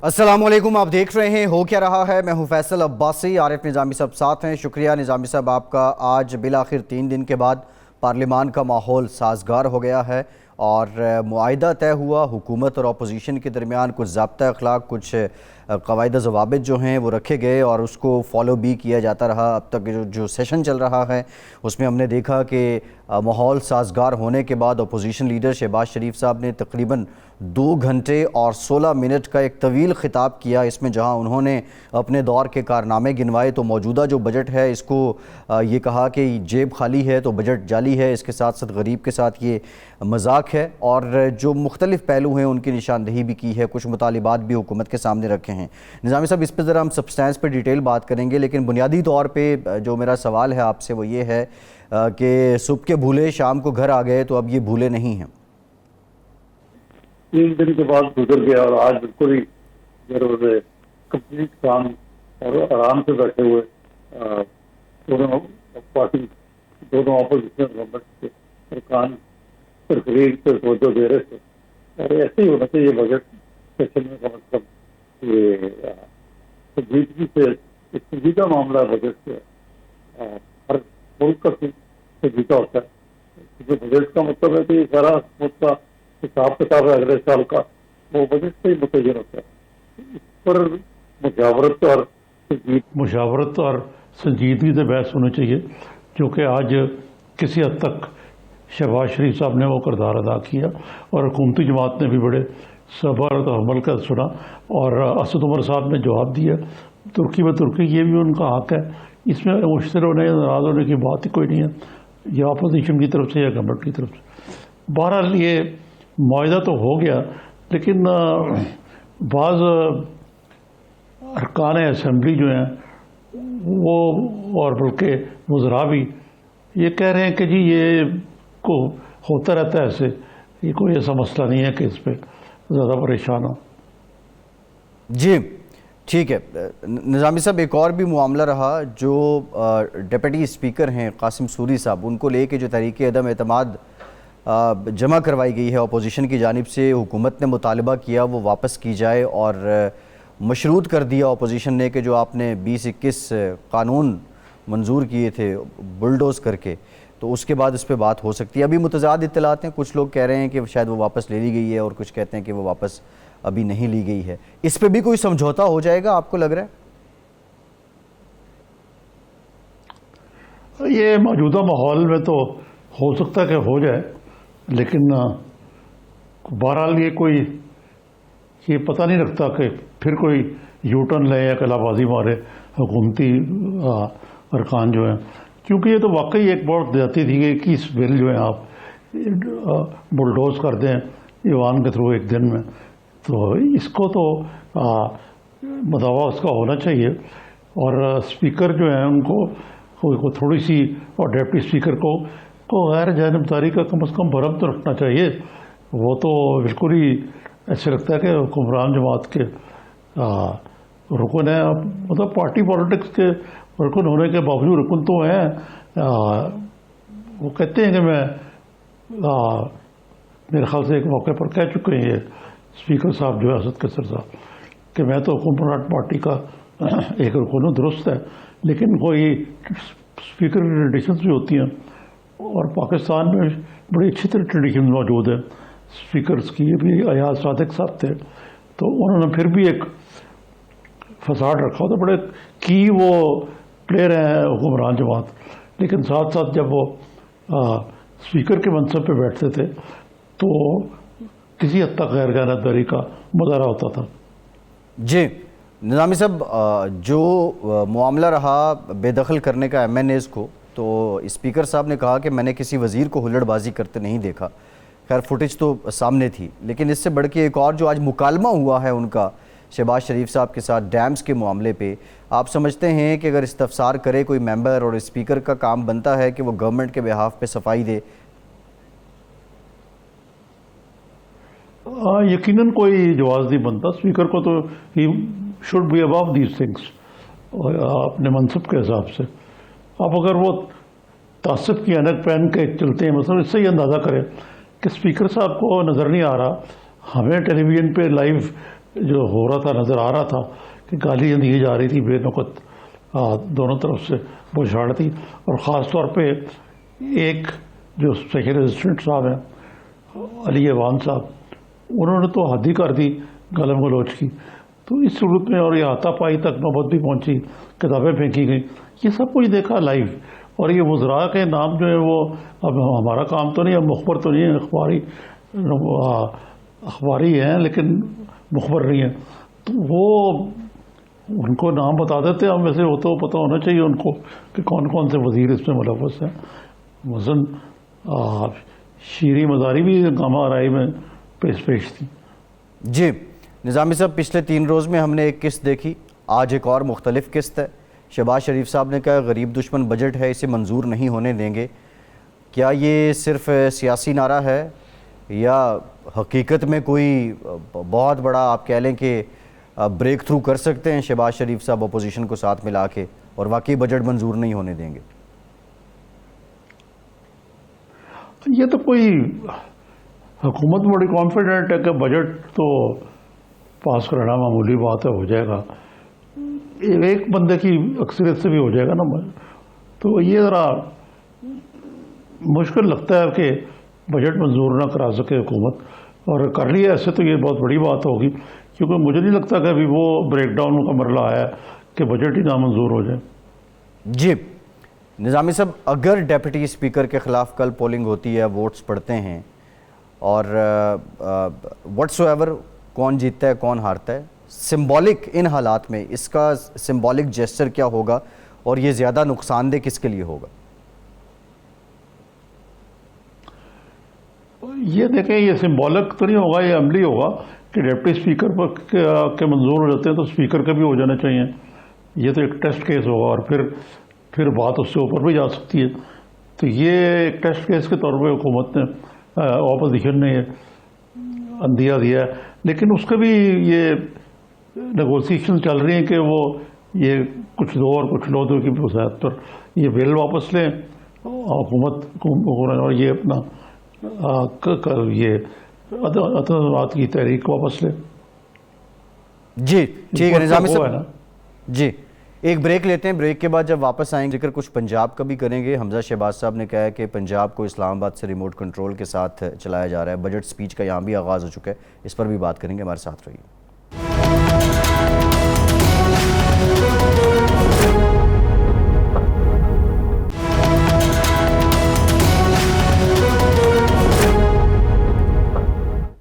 السلام علیکم، آپ دیکھ رہے ہیں ہو کیا رہا ہے۔ میں ہوں فیصل عباسی، عارف نظامی صاحب ساتھ ہیں۔ شکریہ نظامی صاحب آپ کا۔ آج بالآخر 3 دن کے بعد پارلیمان کا ماحول سازگار ہو گیا ہے اور معاہدہ طے ہوا حکومت اور اپوزیشن کے درمیان۔ کچھ ضابطہ اخلاق، کچھ قواعد و ضوابط جو ہیں وہ رکھے گئے اور اس کو فالو بھی کیا جاتا رہا۔ اب تک جو سیشن چل رہا ہے اس میں ہم نے دیکھا کہ ماحول سازگار ہونے کے بعد اپوزیشن لیڈر شہباز شریف صاحب نے تقریباً 2 گھنٹے اور 16 منٹ کا ایک طویل خطاب کیا، اس میں جہاں انہوں نے اپنے دور کے کارنامے گنوائے تو موجودہ جو بجٹ ہے اس کو یہ کہا کہ جیب خالی ہے تو بجٹ جعلی ہے، اس کے ساتھ ساتھ غریب کے ساتھ یہ مذاق ہے، اور جو مختلف پہلو ہیں ان کی نشاندہی بھی کی ہے، کچھ مطالبات بھی حکومت کے سامنے رکھے ہیں۔ نظامی صاحب اس پہ ذرا ہم سبسٹینس پہ ڈیٹیل بات کریں گے، لیکن بنیادی طور پہ جو میرا سوال ہے آپ سے وہ یہ ہے کہ صبح کے بھولے شام کو گھر آ گئے تو اب یہ بھولے نہیں ہیں۔ 3 دن کے بعد گزر گیا اور آج بالکل ہی کمپلیٹ کام اور آرام سے بیٹھے ہوئے دونوں پارٹی، دونوں اپوزیشن گورنمنٹ کے ارکان تقریر پہ توجہ دے رہے تھے، اور ایسے ہی ہونا چاہیے بجٹ سیشن میں کم از کم۔ یہ سنجیدگی سے ایک سنجیدہ معاملہ ہے بجٹ سے، ہر ملک کا سنجیدہ ہوتا ہے، کیونکہ بجٹ کا مطلب ہے کہ یہ سارا حکومت کا حساب کتاب ہے اگلے سال کا، وہ بجٹ سے ہی متعین ہوتا ہے۔ اس پر مشاورت اور سنجیدگی سے بحث ہونی چاہیے، جو کہ آج کسی حد تک شہباز شریف صاحب نے وہ کردار ادا کیا اور حکومتی جماعت نے بھی بڑے صبر و حمل کا سنا، اور اسد عمر صاحب نے جواب دیا ترکی میں ترکی، یہ بھی ان کا حق ہے، اس میں مشتر ہونے یا ناراض ہونے کی بات ہی کوئی نہیں ہے، یا اپوزیشن کی طرف سے یا گورنمنٹ کی طرف سے۔ بہرحال یہ معاہدہ تو ہو گیا، لیکن بعض ارکان اسمبلی جو ہیں وہ، اور بلکہ وزراء بھی یہ کہہ رہے ہیں کہ جی یہ کو ہوتا رہتا ہے ایسے، یہ کوئی ایسا مسئلہ نہیں ہے کہ اس پہ زیادہ پریشان ہو۔ جی ٹھیک ہے نظامی صاحب، ایک اور بھی معاملہ رہا جو ڈپٹی اسپیکر ہیں قاسم سوری صاحب، ان کو لے کے جو تحریک عدم اعتماد جمع کروائی گئی ہے اپوزیشن کی جانب سے، حکومت نے مطالبہ کیا وہ واپس کی جائے، اور مشروط کر دیا اپوزیشن نے کہ جو آپ نے 20-21 قانون منظور کیے تھے بلڈوز کر کے، تو اس کے بعد اس پہ بات ہو سکتی ہے۔ ابھی متضاد اطلاعات ہیں، کچھ لوگ کہہ رہے ہیں کہ شاید وہ واپس لے لی گئی ہے اور کچھ کہتے ہیں کہ وہ واپس ابھی نہیں لی گئی ہے۔ اس پہ بھی کوئی سمجھوتا ہو جائے گا آپ کو لگ رہا ہے؟ یہ موجودہ ماحول میں تو ہو سکتا ہے کہ ہو جائے، لیکن بہرحال یہ کوئی یہ پتہ نہیں رکھتا کہ پھر کوئی یو ٹرن لے یا کلا بازی مارے حکومتی ارکان جو ہیں، کیونکہ یہ تو واقعی ایک بہت زیادتی تھی کہ 21 بل جو ہیں آپ بلڈوز کر دیں ایوان کے تھرو ایک دن میں، تو اس کو تو مداوع اس کا ہونا چاہیے، اور اسپیکر جو ہیں ان کو تھوڑی سی، اور ڈپٹی اسپیکر کو غیر جانبداری کا کم از کم بھرم تو رکھنا چاہیے۔ وہ تو بالکل ہی ایسے لگتا ہے کہ حکمران جماعت کے رکن ہیں، مطلب پارٹی پالیٹکس کے رکن ہونے کے باوجود رکن تو ہیں۔ وہ کہتے ہیں کہ میں میرے خیال سے ایک موقع پر کہہ چکے ہیں یہ اسپیکر صاحب جو ہے اسد کثر صاحب، کہ میں تو حکمران پارٹی کا ایک رکن ہوں، درست ہے، لیکن کوئی اسپیکر کی ٹریڈیشنز بھی ہوتی ہیں، اور پاکستان میں بڑی اچھی طرح ٹریڈیشن موجود ہے اسپیکرز کی۔ یہ بھی ایاز صادق صاحب تھے، تو انہوں نے پھر بھی ایک فساد رکھا ہوتا، بڑے کی وہ پلیئر ہیں حکمران جماعت، لیکن ساتھ ساتھ جب وہ اسپیکر کے منصب پہ بیٹھتے تھے تو کسی حد تک غیر جانبداری کا مظاہرہ ہوتا تھا۔ جی نظامی صاحب، جو معاملہ رہا بے دخل کرنے کا ایم این ایز کو، تو اسپیکر صاحب نے کہا کہ میں نے کسی وزیر کو ہلڑ بازی کرتے نہیں دیکھا، خیر فوٹیج تو سامنے تھی، لیکن اس سے بڑھ کے ایک اور جو آج مکالمہ ہوا ہے ان کا شہباز شریف صاحب کے ساتھ ڈیمز کے معاملے پہ، آپ سمجھتے ہیں کہ اگر استفسار کرے کوئی ممبر اور اسپیکر کا کام بنتا ہے کہ وہ گورنمنٹ کے بہاف پہ صفائی دے؟ یقیناً کوئی جواز نہیں بنتا اسپیکر کو، تو he should be above these things اپنے منصب کے حساب سے۔ اب اگر وہ تعصب کی اینک پہن کے چلتے ہیں، مثلا اس سے یہ اندازہ کریں کہ اسپیکر صاحب کو نظر نہیں آ رہا، ہمیں ٹیلی ویژن پہ لائیو جو ہو رہا تھا نظر آ رہا تھا کہ گالیاں دی جا رہی تھی بے نقط دونوں طرف سے بچھاڑ تھی. اور خاص طور پہ ایک جو اسپیشل اسسٹنٹ صاحب ہیں علی ایوان صاحب, انہوں نے تو حد ہی کر دی گالم گلوچ کی. تو اس صورت میں اور یہ ہاتھا پائی تک نوبت بھی پہنچی, کتابیں پھینکی گئیں, یہ سب کچھ دیکھا لائیو. اور یہ وزراء کے نام جو ہے وہ اب ہمارا کام تو نہیں, اب مخبر تو نہیں ہے, اخباری ہیں لیکن مخبر نہیں ہیں, تو وہ ان کو نام بتا دیتے ہم. ویسے وہ تو پتہ ہونا چاہیے ان کو کہ کون کون سے وزیر اس میں ملوث ہیں. مثلاً شیریں مزاری بھی ہنگامہ آرائی میں پیش تھی. جی نظامی صاحب, پچھلے 3 روز میں ہم نے ایک قسط دیکھی, آج ایک اور مختلف قسط ہے. شہباز شریف صاحب نے کہا غریب دشمن بجٹ ہے, اسے منظور نہیں ہونے دیں گے. کیا یہ صرف سیاسی نعرہ ہے یا حقیقت میں کوئی بہت بڑا آپ کہہ لیں کہ بریک تھرو کر سکتے ہیں شہباز شریف صاحب اپوزیشن کو ساتھ ملا کے, اور واقعی بجٹ منظور نہیں ہونے دیں گے؟ یہ تو کوئی حکومت بڑی کانفیڈنٹ ہے کہ بجٹ تو پاس کرانا معمولی بات ہے, ہو جائے گا, ایک بندے کی اکثریت سے بھی ہو جائے گا نا. تو یہ ذرا مشکل لگتا ہے کہ بجٹ منظور نہ کرا سکے حکومت, اور کر لیا ایسے تو یہ بہت بڑی بات ہوگی, کیونکہ مجھے نہیں لگتا کہ ابھی وہ بریک ڈاؤن کا مرحلہ آیا ہے کہ بجٹ ہی نامنظور ہو جائے. جی نظامی صاحب, اگر ڈیپٹی اسپیکر کے خلاف کل پولنگ ہوتی ہے, ووٹس پڑتے ہیں, اور واٹس ایور کون جیتتا ہے کون ہارتا ہے, سمبولک ان حالات میں اس کا سمبولک جیسچر کیا ہوگا, اور یہ زیادہ نقصان دہ کس کے لیے ہوگا؟ یہ دیکھیں, یہ سمبولک تو نہیں ہوگا, یہ عملی ہوگا کہ ڈپٹی اسپیکر کے منظور ہو جاتے ہیں تو اسپیکر کے بھی ہو جانے چاہیے. یہ تو ایک ٹیسٹ کیس ہوگا, اور پھر بات اس سے اوپر بھی جا سکتی ہے. تو یہ ایک ٹیسٹ کیس کے طور پہ حکومت نے, اپوزیشن نے اندیا دیا ہے. لیکن اس کے بھی یہ نیگوسیشن چل رہی ہیں کہ وہ یہ کچھ دو اور کچھ لو دو کی بنیاد پر یہ بل واپس لیں حکومت اور یہ اپنا یہ عدالت کی تحریک واپس لیں. جی ٹھیک ہے نظامی صاحب, جی ایک بریک لیتے ہیں, بریک کے بعد جب واپس آئیں گے ذکر کچھ پنجاب کا بھی کریں گے. حمزہ شہباز صاحب نے کہا ہے کہ پنجاب کو اسلام آباد سے ریموٹ کنٹرول کے ساتھ چلایا جا رہا ہے, بجٹ سپیچ کا یہاں بھی آغاز ہو چکا ہے, اس پر بھی بات کریں گے, ہمارے ساتھ رہیے.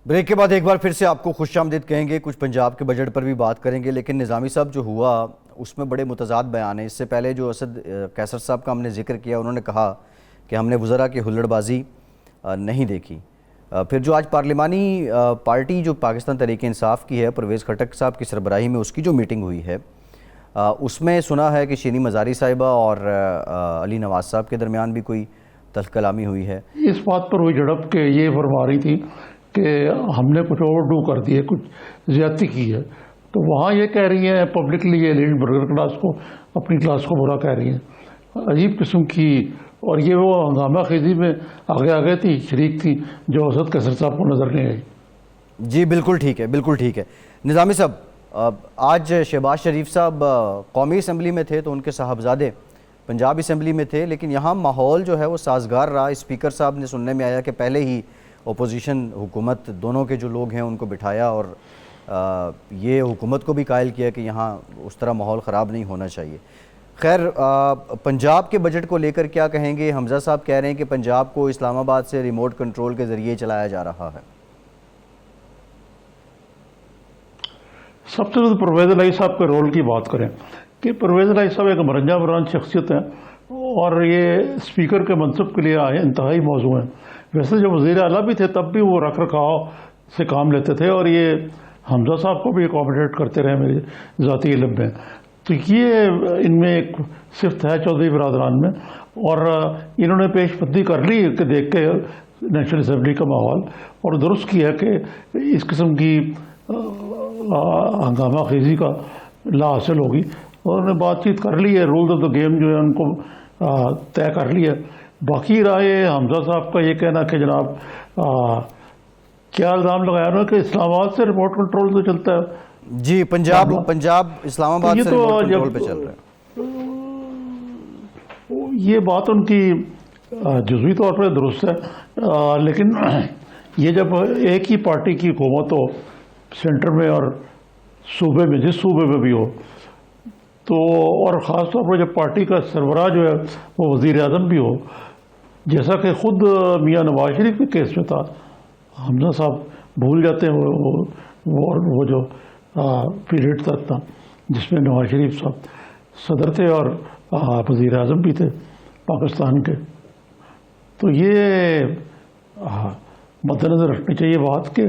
بریک کے بعد ایک بار پھر سے آپ کو خوش آمدید کہیں گے, کچھ پنجاب کے بجٹ پر بھی بات کریں گے. لیکن نظامی صاحب جو ہوا اس میں بڑے متضاد بیان ہیں. اس سے پہلے جو اسد قیصر صاحب کا ہم نے ذکر کیا, انہوں نے کہا کہ ہم نے وزراء کی ہلڑ بازی نہیں دیکھی. پھر جو آج پارلیمانی پارٹی جو پاکستان تحریک انصاف کی ہے, پرویز خٹک صاحب کی سربراہی میں اس کی جو میٹنگ ہوئی ہے, اس میں سنا ہے کہ شیریں مزاری صاحبہ اور علی نواز صاحب کے درمیان بھی کوئی تلخ کلامی ہوئی ہے. اس بات پر ہوئی جھڑپ کہ یہ فرما رہی تھی کہ ہم نے کچھ اوور ڈو کر دیا, کچھ زیادتی کی ہے. تو وہاں یہ کہہ رہی ہیں پبلکلی, یہ لیڈ برگر کلاس کو, اپنی کلاس کو برا کہہ رہی ہیں, عجیب قسم کی. اور یہ وہ ہنگامہ خیزی میں آگے تھی, شریک تھی, جو اسد قیصر صاحب کو نظر نہیں آئی. جی بالکل ٹھیک ہے, بالکل ٹھیک ہے. نظامی صاحب, آج شہباز شریف صاحب قومی اسمبلی میں تھے تو ان کے صاحبزادے پنجاب اسمبلی میں تھے, لیکن یہاں ماحول جو ہے وہ سازگار رہا. اسپیکر صاحب نے سننے میں آیا کہ پہلے ہی اپوزیشن حکومت دونوں کے جو لوگ ہیں ان کو بٹھایا, اور یہ حکومت کو بھی قائل کیا کہ یہاں اس طرح ماحول خراب نہیں ہونا چاہیے. خیر, پنجاب کے بجٹ کو لے کر کیا کہیں گے؟ حمزہ صاحب کہہ رہے ہیں کہ پنجاب کو اسلام آباد سے ریموٹ کنٹرول کے ذریعے چلایا جا رہا ہے. سب سے زیادہ پرویز الہی صاحب کے رول کی بات کریں کہ پرویز الہی صاحب ایک مرنجہ بران شخصیت ہیں, اور یہ اسپیکر کے منصب کے لیے انتہائی موضوع ہیں. ویسے جو وزیر اعلیٰ بھی تھے تب بھی وہ رکھ رکھاؤ سے کام لیتے تھے, اور یہ حمزہ صاحب کو بھی اکوموڈیٹ کرتے رہے میرے ذاتی علم میں. تو یہ ان میں ایک صفت ہے چودھری برادران میں, اور انہوں نے پیش بندی کر لی کہ دیکھ کے نیشنل اسمبلی کا ماحول, اور درست کیا کہ اس قسم کی ہنگامہ خیزی کا لا حاصل ہوگی. اور انہوں نے بات چیت کر لی ہے, رولز آف دا گیم جو ہے ان کو طے کر لیا. باقی رائے حمزہ صاحب کا یہ کہنا کہ جناب کیا الزام لگایا انہوں نے کہ اسلام آباد سے ریموٹ کنٹرول سے چلتا ہے؟ جی پنجاب اسلام آباد یہ سے تو ریموٹ کنٹرول جب پہ چل رہا ہے. یہ بات ان کی جزوی طور پر درست ہے، لیکن یہ جب ایک ہی پارٹی کی حکومت ہو سینٹر میں اور صوبے میں، جس صوبے میں بھی ہو، تو اور خاص طور پر جب پارٹی کا سربراہ جو ہے وہ وزیر اعظم بھی ہو، جیسا کہ خود میاں نواز شریف کے کیس میں تھا. حمزہ صاحب بھول جاتے ہیں وہ جو پیریڈ تھا جس میں نواز شریف صاحب صدر تھے اور وزیر اعظم بھی تھے پاکستان کے. تو یہ مد نظر رکھنی چاہیے بات کہ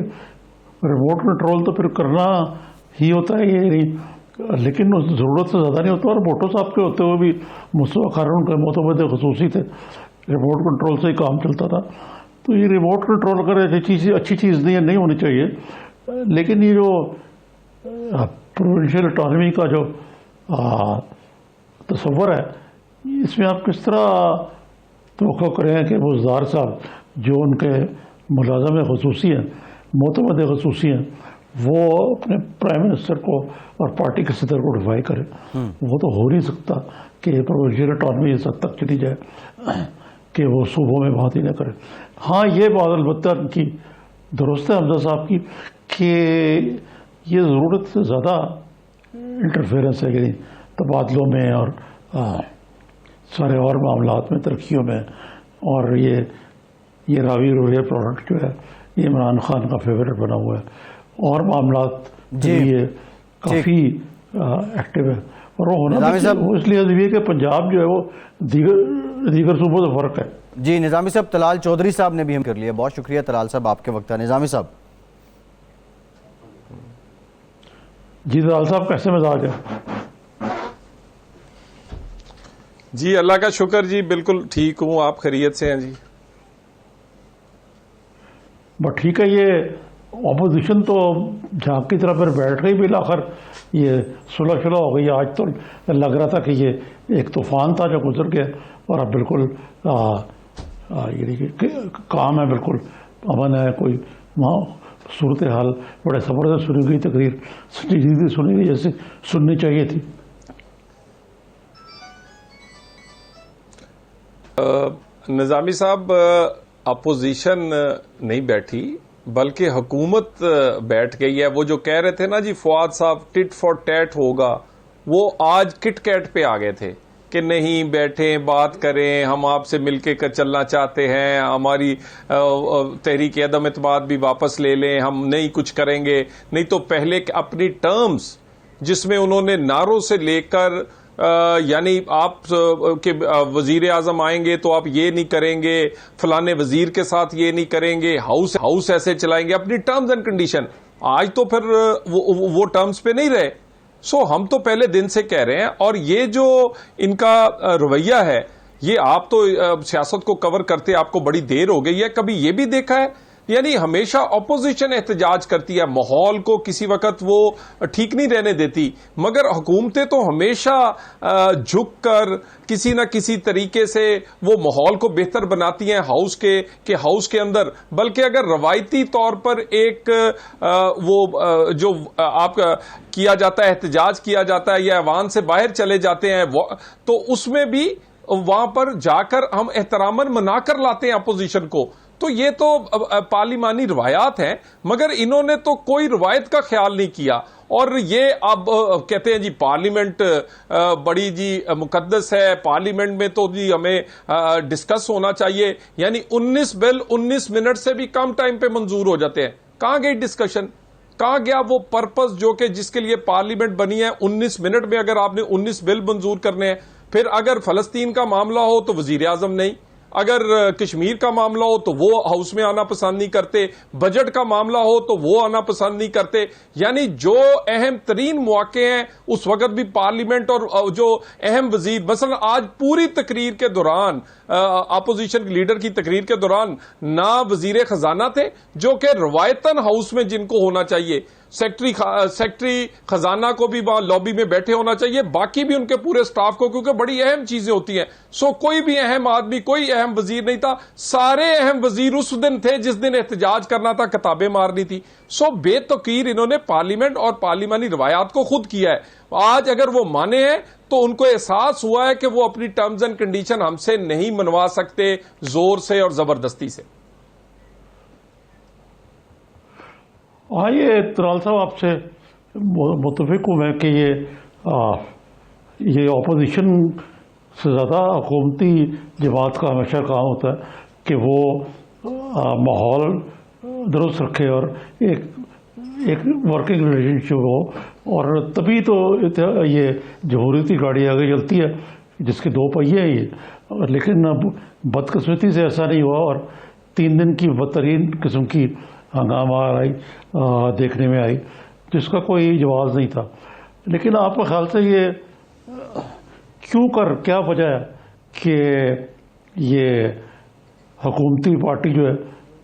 ریموٹ کنٹرول تو پھر کرنا ہی ہوتا ہے، یہ نہیں، لیکن ضرورت سے زیادہ نہیں ہوتا. اور بھٹو صاحب کے ہوتے ہوئے بھی مصطفیٰ خارون کے معتمد خصوصی تھے، ریموٹ کنٹرول سے ہی کام چلتا تھا. تو یہ ریموٹ کنٹرول کر اچھی چیز نہیں ہونی چاہیے، لیکن یہ جو پروونشل اٹانومی کا جو تصور ہے، اس میں آپ کس طرح توقع کریں کہ وہ زار صاحب جو ان کے ملازم خصوصی ہیں، معتمد خصوصی ہیں، وہ اپنے پرائم منسٹر کو اور پارٹی کے صدر کو ڈیفائی کرے؟ وہ تو ہو نہیں سکتا کہ پروونشل اٹانومی اس حد تک چلی جائے کہ وہ صوبوں میں بات ہی نہ کرے. ہاں یہ بات البتہ ان کی درست ہے حمزہ صاحب کی کہ یہ ضرورت سے زیادہ انٹرفیئرنس ہے، یعنی تبادلوں میں اور سارے اور معاملات میں، ترقیوں میں. اور یہ راوی رویہ پروڈکٹ جو ہے یہ عمران خان کا فیوریٹ بنا ہوا ہے، اور معاملات یہ کافی ایکٹیو ہے. اور وہ ہونا اس لیے کہ پنجاب جو ہے وہ دیگر صوبوں سے فرق ہے. جی نظامی صاحب، طلال چودھری صاحب نے بھی ہم کر لیا. بہت شکریہ طلال صاحب، آپ کے وقت ہے. نظامی صاحب. جی طلال صاحب کیسے مزاج ہے؟ جی اللہ کا شکر، جی بالکل ٹھیک ہوں. آپ خیریت سے ہیں؟ جی بس ٹھیک ہے. یہ اپوزیشن تو جھانک کی طرح پھر بیٹھ گئی، بالآخر یہ صلح ہو گئی. آج تو لگ رہا تھا کہ یہ ایک طوفان تھا جو گزر گیا، اور اب بالکل کام ہے، بالکل امن ہے. کوئی صورتحال بڑے صبر سے سنی گئی تقریر، سیدھی سنی گئی جیسے سننی چاہیے تھی. نظامی صاحب، اپوزیشن نہیں بیٹھی بلکہ حکومت بیٹھ گئی ہے. وہ جو کہہ رہے تھے نا جی فواد صاحب ٹٹ فار ٹیٹ ہوگا، وہ آج کٹ کیٹ پہ آ گئے تھے کہ نہیں بیٹھیں بات کریں، ہم آپ سے مل کے چلنا چاہتے ہیں، ہماری تحریک عدم اعتماد بھی واپس لے لیں، ہم نہیں کچھ کریں گے. نہیں تو پہلے اپنی ٹرمز جس میں انہوں نے نعروں سے لے کر یعنی آپ کے وزیر اعظم آئیں گے تو آپ یہ نہیں کریں گے، فلانے وزیر کے ساتھ یہ نہیں کریں گے، ہاؤس ایسے چلائیں گے، اپنی ٹرمز اینڈ کنڈیشن. آج تو پھر وہ ٹرمز پہ نہیں رہے. ہم تو پہلے دن سے کہہ رہے ہیں. اور یہ جو ان کا رویہ ہے، یہ آپ تو سیاست کو کور کرتے آپ کو بڑی دیر ہو گئی ہے. کبھی یہ بھی دیکھا ہے؟ یعنی ہمیشہ اپوزیشن احتجاج کرتی ہے، ماحول کو کسی وقت وہ ٹھیک نہیں رہنے دیتی، مگر حکومتیں تو ہمیشہ جھک کر کسی نہ کسی طریقے سے وہ ماحول کو بہتر بناتی ہیں ہاؤس کے اندر. بلکہ اگر روایتی طور پر ایک وہ جو آپ کیا جاتا ہے، احتجاج کیا جاتا ہے یا ایوان سے باہر چلے جاتے ہیں، تو اس میں بھی وہاں پر جا کر ہم احتراماً منا کر لاتے ہیں اپوزیشن کو. تو یہ تو پارلیمانی روایات ہیں، مگر انہوں نے تو کوئی روایت کا خیال نہیں کیا. اور یہ اب کہتے ہیں جی پارلیمنٹ بڑی جی مقدس ہے، پارلیمنٹ میں تو جی ہمیں ڈسکس ہونا چاہیے. یعنی 19 بل 19 منٹ سے بھی کم ٹائم پہ منظور ہو جاتے ہیں. کہاں گئی ڈسکشن؟ کہاں گیا وہ پرپز جو کہ جس کے لیے پارلیمنٹ بنی ہے؟ 19 منٹ میں اگر آپ نے 19 بل منظور کرنے ہیں، پھر اگر فلسطین کا معاملہ ہو تو وزیر اعظم نہیں، اگر کشمیر کا معاملہ ہو تو وہ ہاؤس میں آنا پسند نہیں کرتے، بجٹ کا معاملہ ہو تو وہ آنا پسند نہیں کرتے. یعنی جو اہم ترین مواقع ہیں اس وقت بھی پارلیمنٹ اور جو اہم وزیر، مثلا آج پوری تقریر کے دوران اپوزیشن لیڈر کی تقریر کے دوران نہ وزیر خزانہ تھے جو کہ روایتاً ہاؤس میں جن کو ہونا چاہیے، سیکٹری خزانہ کو بھی وہاں لابی میں بیٹھے ہونا چاہیے، باقی بھی ان کے پورے سٹاف کو، کیونکہ بڑی اہم چیزیں ہوتی ہیں. سو کوئی بھی اہم آدمی، کوئی اہم وزیر نہیں تھا. سارے اہم وزیر اس دن تھے جس دن احتجاج کرنا تھا، کتابیں مارنی تھی. سو بے توقیر انہوں نے پارلیمنٹ اور پارلیمانی روایات کو خود کیا ہے. آج اگر وہ مانے ہیں تو ان کو احساس ہوا ہے کہ وہ اپنی ٹرمز اینڈ کنڈیشن ہم سے نہیں منوا سکتے زور سے اور زبردستی سے. ہاں، یہ ترال صاحب آپ سے متفق ہوں میں کہ یہ اپوزیشن سے زیادہ حکومتی جماعت کا ہمیشہ کام ہوتا ہے کہ وہ ماحول درست رکھے اور ایک ورکنگ ریلیشن شپ ہو، اور تبھی تو یہ جمہوریتی گاڑی آگے چلتی ہے جس کے 2 پہیے ہیں یہ. لیکن بدقسمتی سے ایسا نہیں ہوا، اور 3 دن کی بدترین قسم کی ہنگامہ دیکھنے میں آئی جس کا کوئی جواز نہیں تھا. لیکن آپ کے خیال سے یہ کیا وجہ ہے کہ یہ حکومتی پارٹی جو ہے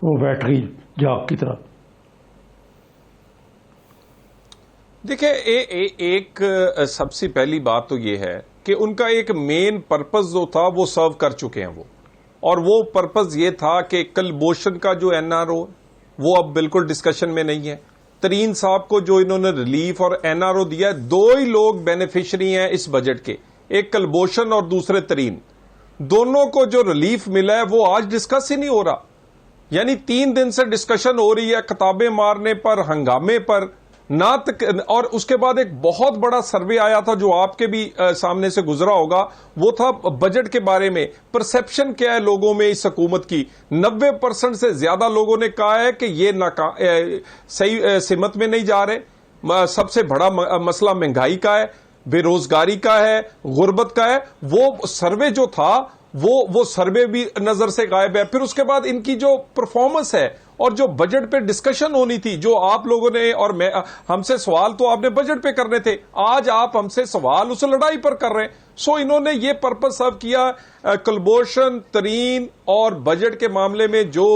وہ بیٹھ گئی جاگ کی طرح؟ دیکھیں، ایک سب سے پہلی بات تو یہ ہے کہ ان کا ایک مین پرپز جو تھا وہ سرو کر چکے ہیں اور وہ پرپز یہ تھا کہ کلبھوشن کا جو این آر او وہ اب بالکل ڈسکشن میں نہیں ہے. ترین صاحب کو جو انہوں نے ریلیف اور این آر او دیا ہے، 2 ہی لوگ بینیفیشری ہیں اس بجٹ کے، ایک کلبھوشن اور دوسرے ترین. دونوں کو جو ریلیف ملا ہے وہ آج ڈسکس ہی نہیں ہو رہا. یعنی 3 دن سے ڈسکشن ہو رہی ہے کتابیں مارنے پر، ہنگامے پر نہ اور اس کے بعد ایک بہت بڑا سروے آیا تھا جو آپ کے بھی سامنے سے گزرا ہوگا، وہ تھا بجٹ کے بارے میں. پرسپشن کیا ہے لوگوں میں اس حکومت کی؟ 90% سے زیادہ لوگوں نے کہا ہے کہ یہ صحیح سمت میں نہیں جا رہے. سب سے بڑا مسئلہ مہنگائی کا ہے، بے روزگاری کا ہے، غربت کا ہے. وہ سروے جو تھا وہ سروے بھی نظر سے غائب ہے. پھر اس کے بعد ان کی جو پرفارمنس ہے اور جو بجٹ پہ ڈسکشن ہونی تھی، جو آپ لوگوں نے اور میں ہم سے سوال تو آپ نے بجٹ پہ کرنے تھے، آج آپ ہم سے سوال اس لڑائی پر کر رہے ہیں. سو انہوں نے یہ پرپز سرو کیا. کلبھوشن، ترین اور بجٹ کے معاملے میں جو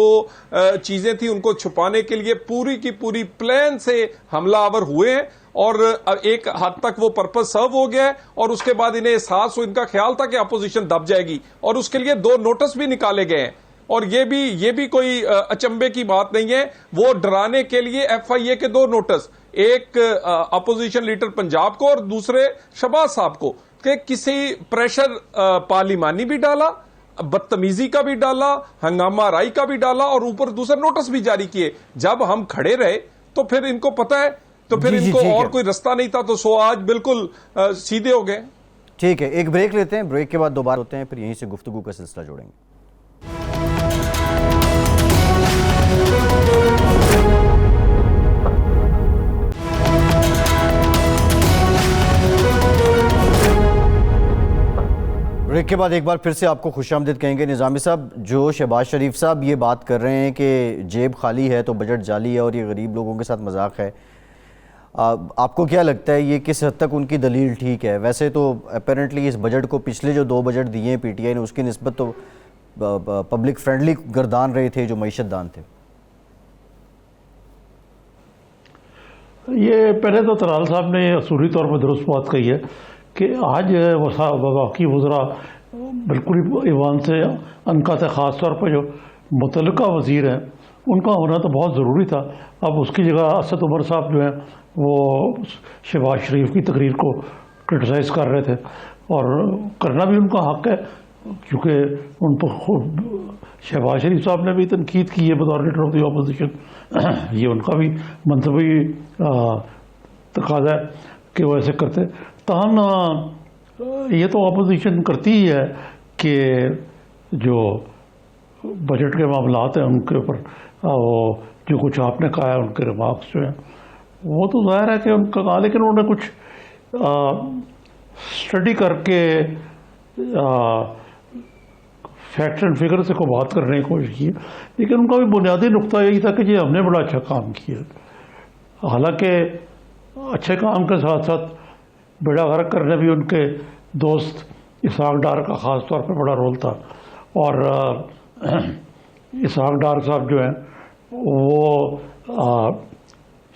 چیزیں تھیں ان کو چھپانے کے لیے پوری کی پوری پلان سے حملہ آور ہوئے ہیں، اور ایک حد تک وہ پرپز سرو ہو گیا ہے. اور اس کے بعد انہیں احساس ہو، ان کا خیال تھا کہ اپوزیشن دب جائے گی، اور اس کے لیے 2 نوٹس بھی نکالے گئے ہیں. اور یہ بھی کوئی اچنبے کی بات نہیں ہے. وہ ڈرانے کے لیے ایف آئی اے کے 2 نوٹس، ایک اپوزیشن لیڈر پنجاب کو اور دوسرے شہباز صاحب کو، کہ کسی پریشر پارلیمانی بھی ڈالا، بدتمیزی کا بھی ڈالا، ہنگامہ آرائی کا بھی ڈالا، اور اوپر دوسرے نوٹس بھی جاری کیے. جب ہم کھڑے رہے تو پھر ان کو پتا ہے، تو پھر ان کو اور کوئی رستہ نہیں تھا، تو سو آج بالکل سیدھے ہو گئے. ٹھیک ہے، ایک بریک لیتے ہیں، بریک کے بعد دوبارہ ہوتے ہیں، پھر یہیں سے گفتگو کا سلسلہ جوڑیں گے. بریک کے بعد ایک بار پھر سے آپ کو خوش آمدید کہیں گے. نظامی صاحب، جو شہباز شریف صاحب یہ بات کر رہے ہیں کہ جیب خالی ہے تو بجٹ جعلی ہے اور یہ غریب لوگوں کے ساتھ مذاق ہے، آپ کو کیا لگتا ہے یہ کس حد تک ان کی دلیل ٹھیک ہے؟ ویسے تو اپیرنٹلی اس بجٹ کو پچھلے جو 2 بجٹ دیے ہیں پی ٹی آئی نے اس کی نسبت تو پبلک فرینڈلی گردان رہے تھے جو معیشت دان تھے. یہ پہلے تو ترال صاحب نے اصولی طور پر درست بات کہی ہے کہ آج باقی وزراء بالکل ایوان سے انکت ہے، خاص طور پر جو متعلقہ وزیر ہیں ان کا ہونا تو بہت ضروری تھا. اب اس کی جگہ اسد عمر صاحب جو ہیں وہ شہباز شریف کی تقریر کو کرٹیسائز کر رہے تھے، اور کرنا بھی ان کا حق ہے کیونکہ ان پر خود شہباز شریف صاحب نے بھی تنقید کی ہے بطور لیڈر آف دی اپوزیشن. یہ ان کا بھی منصبی تقاضا ہے کہ وہ ایسے کرتے. تاہم یہ تو اپوزیشن کرتی ہی ہے کہ جو بجٹ کے معاملات ہیں ان کے اوپر جو کچھ آپ نے کہا ہے، ان کے ریمارکس جو ہیں وہ تو ظاہر ہے کہ ان کا کہا، لیکن انہوں نے کچھ اسٹڈی کر کے فیکٹس اینڈ فگر سے کو بات کرنے کی کوشش کی. لیکن ان کا بھی بنیادی نقطہ یہی تھا کہ جی ہم نے بڑا اچھا کام کیا. حالانکہ اچھے کام کے ساتھ ساتھ بیڑا غرق کرنے بھی ان کے دوست اسحاق ڈار کا خاص طور پر بڑا رول تھا. اور اسحاق ڈار صاحب جو ہیں وہ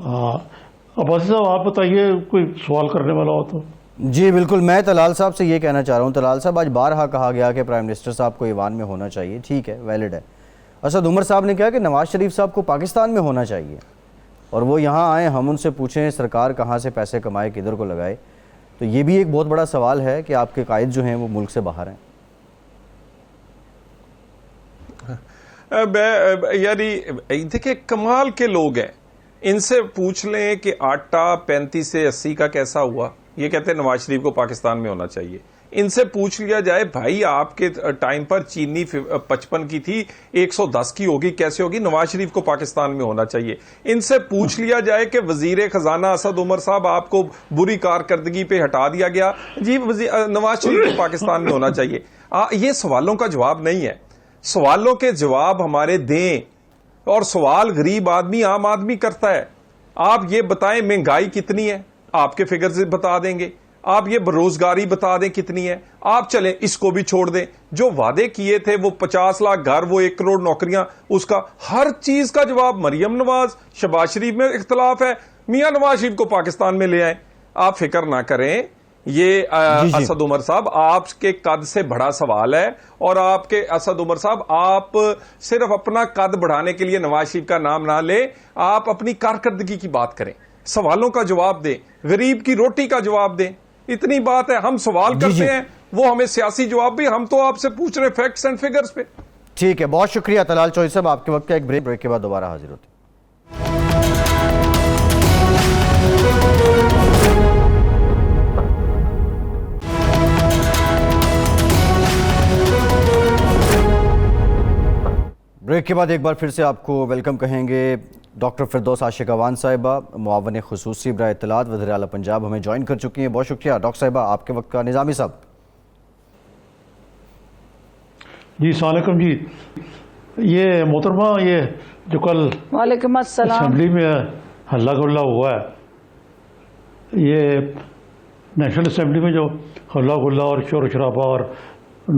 عباسی صاحب آپ بتائیے کوئی سوال کرنے والا ہو تو. جی بالکل، میں طلال صاحب سے یہ کہنا چاہ رہا ہوں. طلال صاحب، آج بارہا کہا گیا کہ پرائم منسٹر صاحب کو ایوان میں ہونا چاہیے، ٹھیک ہے، ویلڈ ہے. اسد عمر صاحب نے کہا کہ نواز شریف صاحب کو پاکستان میں ہونا چاہیے، اور وہ یہاں آئیں، ہم ان سے پوچھیں سرکار کہاں سے پیسے کمائے، کدھر کو لگائے. تو یہ بھی ایک بہت بڑا سوال ہے کہ آپ کے قائد جو ہیں وہ ملک سے باہر ہیں. یعنی دیکھیں کمال کے لوگ ہیں، ان سے پوچھ لیں کہ آٹا 35 سے 80 کا کیسا ہوا، یہ کہتے ہیں نواز شریف کو پاکستان میں ہونا چاہیے. ان سے پوچھ لیا جائے بھائی آپ کے ٹائم پر چینی 55 کی تھی 110 کی ہوگی، کیسے ہوگی، نواز شریف کو پاکستان میں ہونا چاہیے. ان سے پوچھ لیا جائے کہ وزیر خزانہ اسد عمر صاحب آپ کو بری کارکردگی پہ ہٹا دیا گیا، جی نواز شریف کو پاکستان میں ہونا چاہیے. یہ سوالوں کا جواب نہیں ہے، سوالوں کے جواب ہمارے دیں. اور سوال غریب آدمی عام آدمی کرتا ہے. آپ یہ بتائیں مہنگائی کتنی ہے، آپ کے فگرز بتا دیں گے. آپ یہ بروزگاری بتا دیں کتنی ہے. آپ چلیں اس کو بھی چھوڑ دیں، جو وعدے کیے تھے وہ 50 لاکھ گھر، وہ 1 کروڑ نوکریاں، اس کا ہر چیز کا جواب مریم نواز. شہباز شریف میں اختلاف ہے، میاں نواز شریف کو پاکستان میں لے آئیں. آپ فکر نہ کریں، یہ اسد عمر صاحب آپ کے قد سے بڑا سوال ہے. اور آپ کے اسد عمر صاحب، آپ صرف اپنا قد بڑھانے کے لیے نواز شریف کا نام نہ لیں، آپ اپنی کارکردگی کی بات کریں، سوالوں کا جواب دیں، غریب کی روٹی کا جواب دیں. اتنی بات ہے. ہم سوال کرتے ہیں، وہ ہمیں سیاسی جواب بھی، ہم تو آپ سے پوچھ رہے فیکٹس اینڈ فگرز پہ. ٹھیک ہے، بہت شکریہ طلال چوہدری صاحب. آپ کے وقت کا ایک بریک کے بعد دوبارہ حاضر ہوتے ہیں. بریک کے بعد ایک بار پھر سے آپ کو ویلکم کہیں گے. ڈاکٹر فردوس عاشق اعوان صاحبہ، معاون خصوصی برائے اطلاعات، وزیر اعلیٰ پنجاب، ہمیں جوائن کر چکی ہیں. بہت شکریہ ڈاکٹر صاحبہ آپ کے وقت کا. نظامی صاحب جی السلام علیکم. جی یہ محترمہ، یہ جو کل وعلیکم السلام اسمبلی میں ہلہ گلا ہوا ہے، یہ نیشنل اسمبلی میں جو ہلہ گلا اور شور و شرابہ اور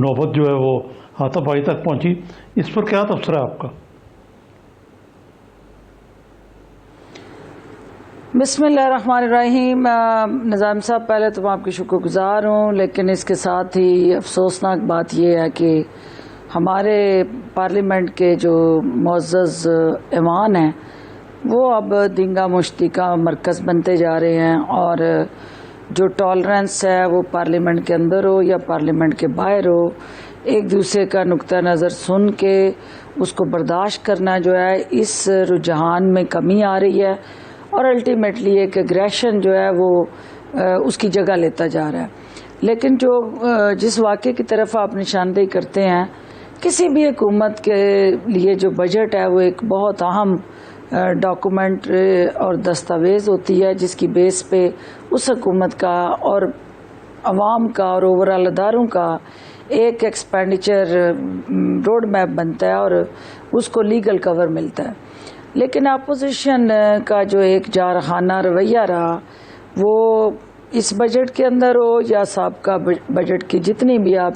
نوبت جو ہے وہ ہاتھا پائی تک پہنچی، اس پر کیا تبصرہ ہے آپ کا؟ بسم اللہ الرحمن الرحیم. نظام صاحب، پہلے تو میں آپ کی شکر گزار ہوں، لیکن اس کے ساتھ ہی افسوسناک بات یہ ہے کہ ہمارے پارلیمنٹ کے جو معزز ایوان ہیں وہ اب دنگا مشتی کا مرکز بنتے جا رہے ہیں، اور جو ٹالرنس ہے وہ پارلیمنٹ کے اندر ہو یا پارلیمنٹ کے باہر ہو، ایک دوسرے کا نقطہ نظر سن کے اس کو برداشت کرنا جو ہے، اس رجحان میں کمی آ رہی ہے، اور الٹیمیٹلی ایک ایگریشن جو ہے وہ اس کی جگہ لیتا جا رہا ہے. لیکن جس واقعے کی طرف آپ نشاندہی کرتے ہیں، کسی بھی حکومت کے لیے جو بجٹ ہے وہ ایک بہت اہم ڈاکومنٹ اور دستاویز ہوتی ہے، جس کی بیس پہ اس حکومت کا اور عوام کا اور اوورال اداروں کا ایک ایکسپینڈیچر روڈ میپ بنتا ہے اور اس کو لیگل کور ملتا ہے. لیکن اپوزیشن کا جو ایک جارحانہ رویہ رہا، وہ اس بجٹ کے اندر ہو یا سابقہ بجٹ کی جتنی بھی آپ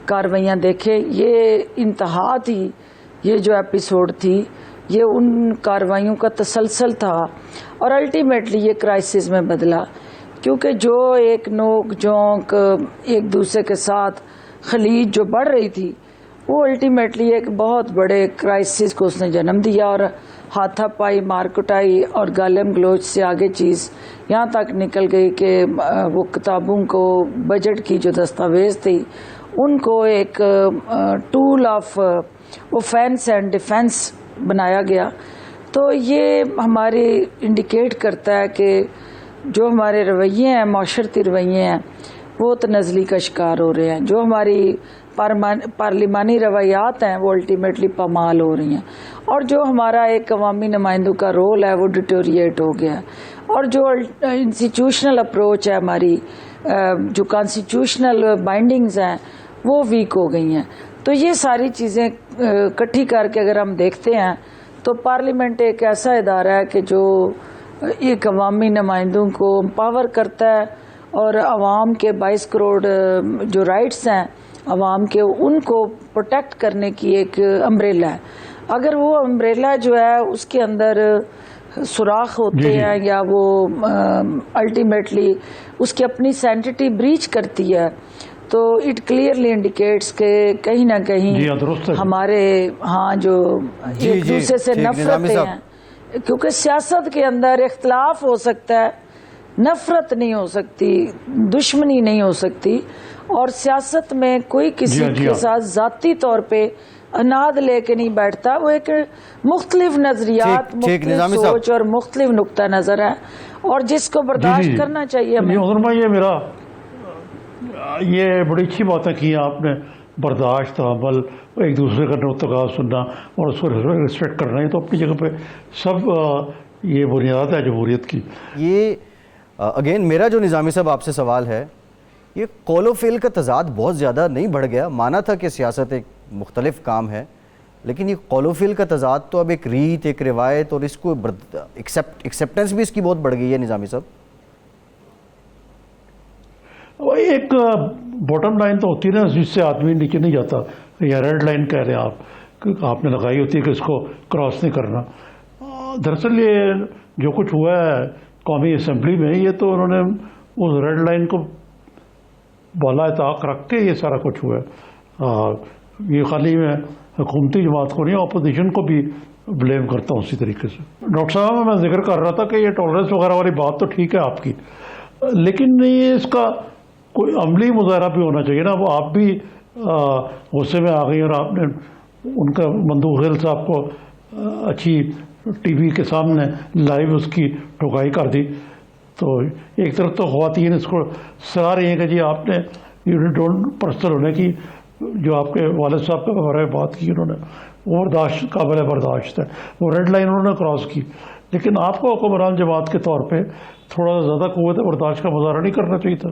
کارروائیاں دیکھیں، یہ انتہا تھی. یہ جو ایپیسوڈ تھی یہ ان کارروائیوں کا تسلسل تھا، اور الٹیمیٹلی یہ کرائسس میں بدلا، کیونکہ جو ایک نوک جھونک ایک دوسرے کے ساتھ خلیج جو بڑھ رہی تھی، وہ الٹیمیٹلی ایک بہت بڑے کرائسس کو اس نے جنم دیا، اور ہاتھا پائی، مار کٹائی اور گالم گلوچ سے آگے چیز یہاں تک نکل گئی کہ وہ کتابوں کو، بجٹ کی جو دستاویز تھی ان کو ایک tool of offence and defence بنایا گیا. تو یہ ہماری انڈیکیٹ کرتا ہے کہ جو ہمارے رویے ہیں، معاشرتی رویے ہیں، وہ تنزلی کا شکار ہو رہے ہیں. جو ہماری پارلیمانی روایات ہیں وہ الٹیمیٹلی پامال ہو رہی ہیں، اور جو ہمارا ایک عوامی نمائندوں کا رول ہے وہ ڈیٹوریٹ ہو گیا ہے، اور جو انسٹیٹیوشنل اپروچ ہے ہماری، جو کانسٹیٹیوشنل بائنڈنگز ہیں وہ ویک ہو گئی ہیں. تو یہ ساری چیزیں اکٹھی کر کے اگر ہم دیکھتے ہیں تو پارلیمنٹ ایک ایسا ادارہ ہے کہ جو ایک عوامی نمائندوں کو امپاور کرتا ہے، اور عوام کے 22 کروڑ جو رائٹس ہیں عوام کے، ان کو پروٹیکٹ کرنے کی ایک امبریلا ہے. اگر وہ امبریلا جو ہے اس کے اندر سوراخ ہوتے جی جی ہیں یا وہ الٹیمیٹلی اس کی اپنی سینٹیٹی بریچ کرتی ہے، تو اٹ کلیئرلی انڈیکیٹس کہ کہیں نہ کہیں جی ہاں درست ہے. ہمارے ہاں جو جی ایک جی دوسرے سے ٹھیک، نظامی نفرتیں صاحب ہیں، کیونکہ سیاست کے اندر اختلاف ہو سکتا ہے، نفرت نہیں ہو سکتی، دشمنی نہیں ہو سکتی، اور سیاست میں کوئی جی کسی ہاں جی کے ہاں ساتھ ذاتی طور پہ اناد لے کے نہیں بیٹھتا. وہ ایک مختلف نظریات، ٹھیک، مختلف نظامی صاحب. سوچ اور مختلف نقطہ نظر ہے، اور جس کو جی برداشت جی کرنا چاہیے جی ہمیں. محترمہ، یہ بڑی اچھی باتیں کی ہیں آپ نے. برداشت، عمل، ایک دوسرے کا نقطہ سننا اور اس کو ریسپیکٹ کرنا، یہ تو اپنی جگہ پہ سب یہ بنیاد ہے جمہوریت کی. یہ اگین میرا جو نظامی صاحب آپ سے سوال ہے، یہ قول و فعل کا تضاد بہت زیادہ نہیں بڑھ گیا؟ مانا تھا کہ سیاست ایک مختلف کام ہے، لیکن یہ قول و فعل کا تضاد تو اب ایک ریت، ایک روایت، اور اس کو ایکسیپٹنس بھی اس کی بہت بڑھ گئی ہے نظامی صاحب. ایک باٹم لائن تو ہوتی ہے نا جس سے آدمی نیچے نہیں جاتا، یا ریڈ لائن کہہ رہے ہیں آپ نے لگائی ہوتی ہے کہ اس کو کراس نہیں کرنا. دراصل یہ جو کچھ ہوا ہے قومی اسمبلی میں، یہ تو انہوں نے اس ریڈ لائن کو بالا طاق رکھ کے یہ سارا کچھ ہوا ہے. یہ خالی میں حکومتی جماعت کو نہیں، اپوزیشن کو بھی بلیم کرتا ہوں اسی طریقے سے. ڈاکٹر صاحب میں ذکر کر رہا تھا کہ یہ ٹالرنس وغیرہ والی بات تو ٹھیک ہے آپ کی، لیکن یہ اس کا کوئی عملی مظاہرہ بھی ہونا چاہیے نا. وہ آپ بھی غصے میں آ گئی اور آپ نے ان کا مندوق خیل صاحب کو اچھی ٹی وی کے سامنے لائیو اس کی ٹھکائی کر دی. تو ایک طرف تو خواتین اس کو سراہ رہی ہیں کہ جی آپ نے یو ڈونٹ پرسنل ہونے کی، جو آپ کے والد صاحب کے بارے میں بات کی انہوں نے، وہ برداشت قابل برداشت ہے. وہ ریڈ لائن انہوں نے کراس کی، لیکن آپ کو حکمران جماعت کے طور پہ تھوڑا زیادہ قوت برداشت کا مظاہرہ نہیں کرنا چاہیے تھا.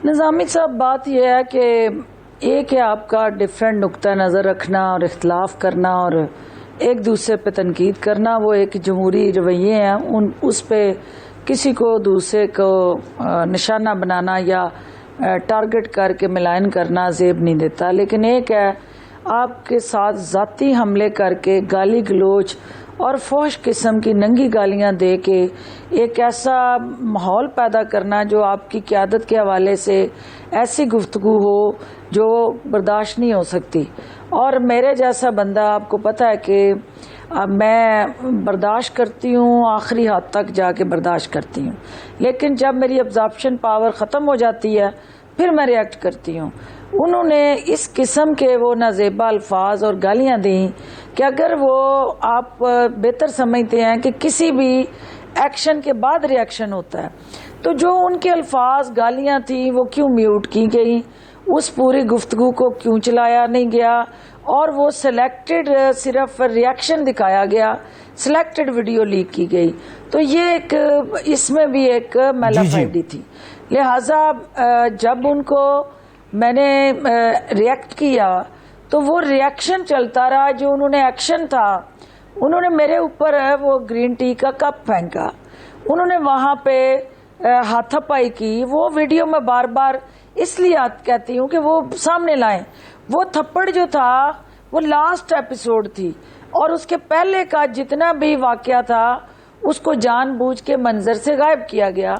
نظامی صاحب بات یہ ہے کہ ایک ہے آپ کا ڈیفرنٹ نقطہ نظر رکھنا اور اختلاف کرنا اور ایک دوسرے پہ تنقید کرنا، وہ ایک جمہوری رویے ہیں، اس پہ کسی کو دوسرے کو نشانہ بنانا یا ٹارگٹ کر کے ملائن کرنا زیب نہیں دیتا. لیکن ایک ہے آپ کے ساتھ ذاتی حملے کر کے گالی گلوچ اور فحش قسم کی ننگی گالیاں دے کے ایک ایسا ماحول پیدا کرنا جو آپ کی قیادت کے حوالے سے ایسی گفتگو ہو جو برداشت نہیں ہو سکتی. اور میرے جیسا بندہ، آپ کو پتہ ہے کہ میں برداشت کرتی ہوں، آخری حد تک جا کے برداشت کرتی ہوں، لیکن جب میری ابزارپشن پاور ختم ہو جاتی ہے پھر میں ریئیکٹ کرتی ہوں. انہوں نے اس قسم کے وہ نازیبا الفاظ اور گالیاں دیں کہ اگر وہ آپ بہتر سمجھتے ہیں کہ کسی بھی ایکشن کے بعد ریئیکشن ہوتا ہے، تو جو ان کے الفاظ گالیاں تھیں وہ کیوں میوٹ کی گئی، اس پوری گفتگو کو کیوں چلایا نہیں گیا، اور وہ سلیکٹڈ صرف ریئیکشن دکھایا گیا، سلیکٹڈ ویڈیو لیک کی گئی. تو یہ ایک اس میں بھی ایک میلافائڈی تھی. لہٰذا جب ان کو میں نے ریئیکٹ کیا تو وہ ریئیکشن چلتا رہا. جو انہوں نے ایکشن تھا، انہوں نے میرے اوپر وہ گرین ٹی کا کپ پھینکا، انہوں نے وہاں پہ ہاتھا پائی کی. وہ ویڈیو میں بار بار اس لیے کہتی ہوں کہ وہ سامنے لائیں. وہ تھپڑ جو تھا وہ لاسٹ ایپیسوڈ تھی، اور اس کے پہلے کا جتنا بھی واقعہ تھا اس کو جان بوجھ کے منظر سے غائب کیا گیا.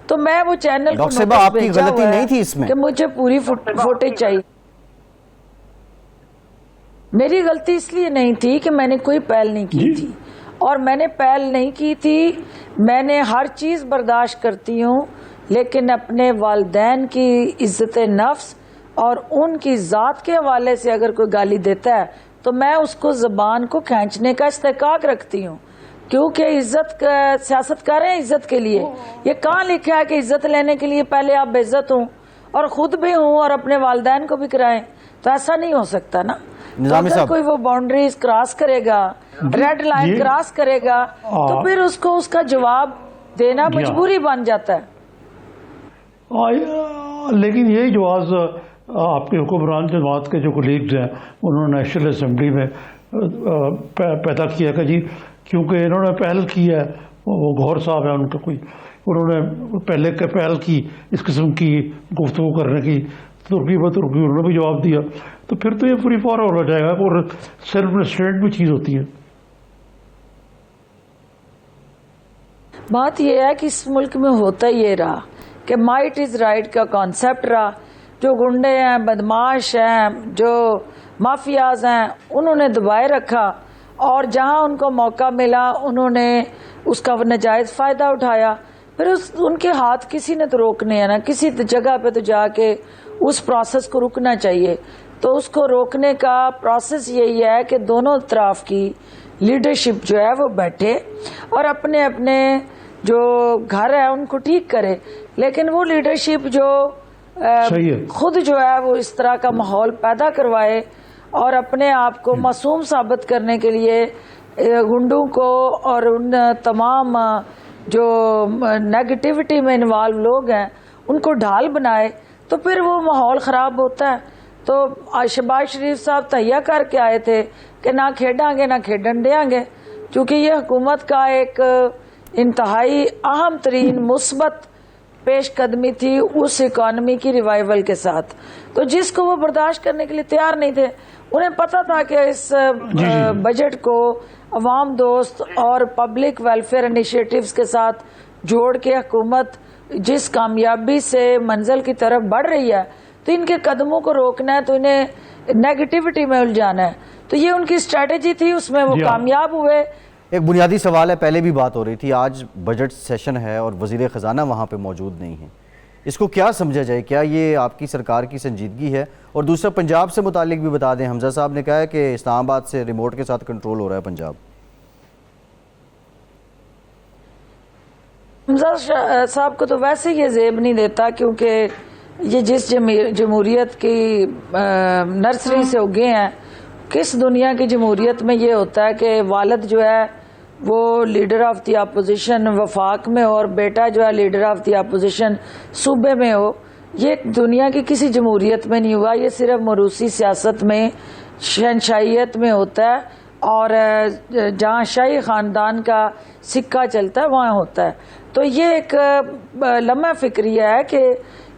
تو میں وہ چینل کو ڈاکٹر صاحبہ آپ کی غلطی نہیں تھی اس میں کہ مجھے پوری فوٹیج چاہیے. میری غلطی اس لیے نہیں تھی کہ میں نے کوئی پہل نہیں کی تھی، اور میں نے پہل نہیں کی تھی. میں نے ہر چیز برداشت کرتی ہوں، لیکن اپنے والدین کی عزت نفس اور ان کی ذات کے حوالے سے اگر کوئی گالی دیتا ہے تو میں اس کو زبان کو کھینچنے کا استحقاق رکھتی ہوں، کیونکہ عزت سیاست کر رہے ہیں عزت کے لیے. یہ کہاں لکھا ہے کہ عزت لینے کے لیے پہلے آپ بے عزت ہوں اور خود بھی ہوں اور اپنے والدین کو بھی کرائیں؟ تو ایسا نہیں ہو سکتا نا. نظامی صاحب، کوئی وہ باؤنڈریز کراس کرے گا، ریڈ لائن کراس کرے گا، تو پھر اس کو اس کا جواب دینا مجبوری بن جاتا ہے. لیکن یہی جواز آپ کے حکمران جماعت کے جو کولیگز ہیں انہوں نے نیشنل اسمبلی میں پیدا کیا کہ جی کیونکہ انہوں نے پہل کی ہے، وہ گوھر صاحب ہیں ان کا کوئی، انہوں نے پہلے پہل کی اس قسم کی گفتگو کرنے کی، ترکی انہوں نے بھی جواب دیا. تو پھر تو یہ فری فار ہو جائے گا، اور سیلف ریسٹرینٹ بھی چیز ہوتی ہے. بات یہ ہے کہ اس ملک میں ہوتا یہ رہا کہ مائٹ از رائٹ کا کانسیپٹ رہا. جو گنڈے ہیں، بدماش ہیں، جو مافیاز ہیں، انہوں نے دبائے رکھا اور جہاں ان کو موقع ملا انہوں نے اس کا ناجائز فائدہ اٹھایا. پھر ان کے ہاتھ کسی نے تو روکنے ہیں نا، کسی جگہ پہ تو جا کے اس پروسیس کو رکنا چاہیے. تو اس کو روکنے کا پروسیس یہی ہے کہ دونوں اطراف کی لیڈرشپ جو ہے وہ بیٹھے اور اپنے اپنے جو گھر ہے ان کو ٹھیک کرے. لیکن وہ لیڈرشپ جو صحیح ہے. خود جو ہے وہ اس طرح کا ماحول پیدا کروائے اور اپنے آپ کو معصوم ثابت کرنے کے لیے گنڈوں کو اور ان تمام جو نیگیٹیوٹی میں انوالو لوگ ہیں ان کو ڈھال بنائے، تو پھر وہ ماحول خراب ہوتا ہے. تو شہباز شریف صاحب تہیا کر کے آئے تھے کہ نہ کھیڈاں گے نہ کھیڈن دیاں گے، کیونکہ یہ حکومت کا ایک انتہائی اہم ترین مثبت پیش قدمی تھی اس اکانومی کی ریوائیول کے ساتھ. تو جس کو وہ برداشت کرنے کے لیے تیار نہیں تھے، انہیں پتا تھا کہ اس بجٹ کو عوام دوست اور پبلک ویلفیئر انیشیٹیوز کے ساتھ جوڑ کے حکومت جس کامیابی سے منزل کی طرف بڑھ رہی ہے تو ان کے قدموں کو روکنا ہے، تو انہیں نیگیٹیوٹی میں الجھانا ہے. تو یہ ان کی اسٹریٹجی تھی، اس میں وہ کامیاب ہوئے. ایک بنیادی سوال ہے، پہلے بھی بات ہو رہی تھی، آج بجٹ سیشن ہے اور وزیر خزانہ وہاں پہ موجود نہیں ہے. اس کو کیا سمجھا جائے؟ کیا یہ آپ کی سرکار کی سنجیدگی ہے؟ اور دوسرا پنجاب سے متعلق بھی بتا دیں، حمزہ صاحب نے کہا ہے کہ اسلام آباد سے ریموٹ کے ساتھ کنٹرول ہو رہا ہے پنجاب. حمزہ صاحب کو تو ویسے یہ زیب نہیں دیتا، کیونکہ یہ جس جمہوریت کی نرسری سے اگے ہیں، کس دنیا کی جمہوریت میں یہ ہوتا ہے کہ والد جو ہے وہ لیڈر آف دی اپوزیشن وفاق میں ہو اور بیٹا جو ہے لیڈر آف دی اپوزیشن صوبے میں ہو؟ یہ دنیا کی کسی جمہوریت میں نہیں ہوا. یہ صرف موروثی سیاست میں، شہنشاہیت میں ہوتا ہے، اور جہاں شاہی خاندان کا سکہ چلتا ہے وہاں ہوتا ہے. تو یہ ایک لمحہ فکری ہے کہ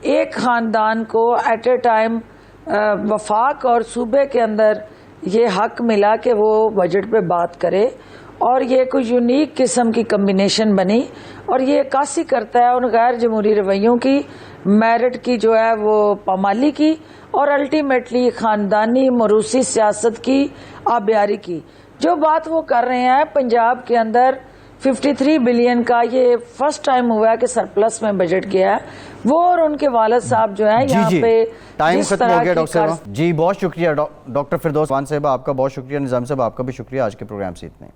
ایک خاندان کو ایٹ اے ٹائم وفاق اور صوبے کے اندر یہ حق ملا کہ وہ بجٹ پہ بات کرے، اور یہ کوئی یونیک قسم کی کمبینیشن بنی، اور یہ عکاسی کرتا ہے ان غیر جمہوری رویوں کی، میرٹ کی جو ہے وہ پامالی کی، اور الٹیمیٹلی خاندانی موروثی سیاست کی آبیاری کی. جو بات وہ کر رہے ہیں پنجاب کے اندر 53 بلین کا، یہ فرسٹ ٹائم ہوا ہے کہ سرپلس میں بجٹ گیا ہے. وہ اور ان کے والد صاحب جو ہیں یہاں پہ ٹائم ختم ہو گیا. ڈاکٹر صاحب جی بہت شکریہ. ڈاکٹر فردوس صاحبہ آپ کا بہت شکریہ. نظام صاحب آپ کا بھی شکریہ. آج کے پروگرام سے اتنے.